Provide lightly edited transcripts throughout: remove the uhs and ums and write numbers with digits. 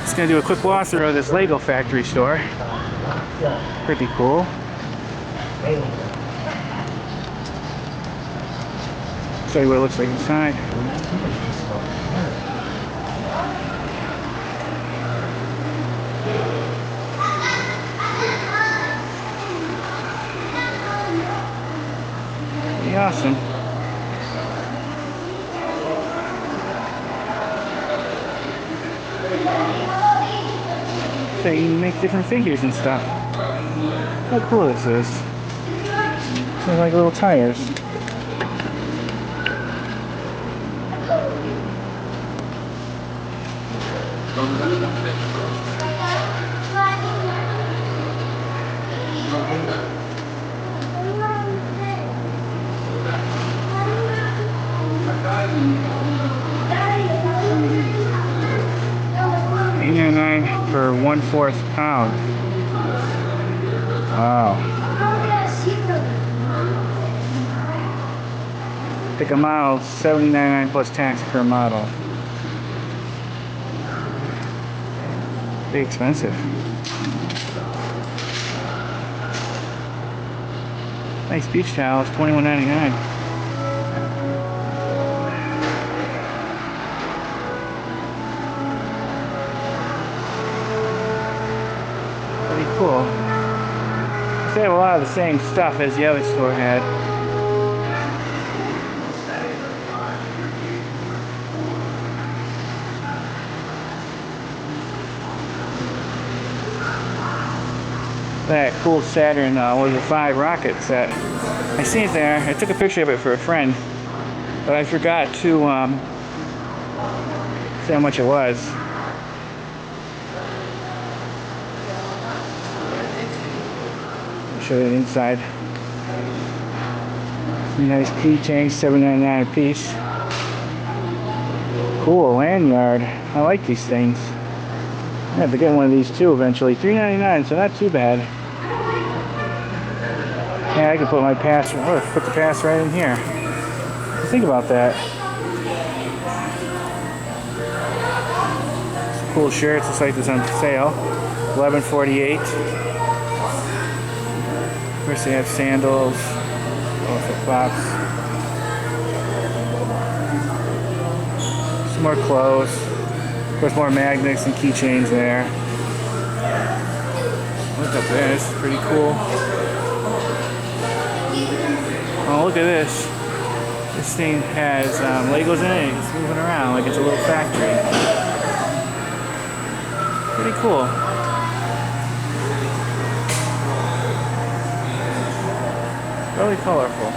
Just gonna do a quick walkthrough of this Lego factory store. Pretty cool. Show you what it looks like inside. Pretty awesome. So you can make different figures and stuff. How cool this is. They're like little tires. $8.99 for 1/4 pound. Wow. Pick a model, $79.99 plus tax per model. Pretty expensive. Nice beach towels, $21.99. Pretty cool. They have a lot of the same stuff as the other store had. That cool Saturn was a 5 rocket set. I see it there. I took a picture of it for a friend, but I forgot to say how much it was. I'll show you the inside. Nice keychains, $7.99 a piece. Cool lanyard. I like these things. I have to get one of these too eventually. $3.99, so not too bad. Yeah, I can put my pass. Oh, put the pass right in here. Think about that. Some cool shirts. Looks like this on sale. $11.48. Of course, they have sandals, flip-flops. Some more clothes. Of course, more magnets and keychains there. Look up there. This is pretty cool. Oh, look at this. This thing has Legos in it. It's moving around like it's a little factory. Pretty cool. Really colorful.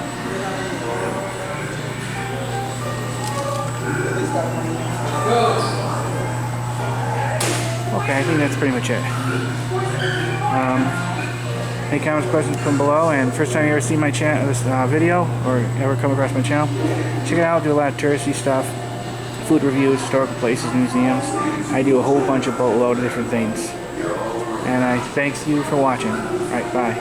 Okay, I think that's pretty much it. Any comments, questions from below, and first time you ever see my channel, this video, or ever come across my channel, check it out. I do a lot of touristy stuff, food reviews, historical places, museums. I do a whole bunch of boatload of different things. And I thank you for watching. Alright, bye.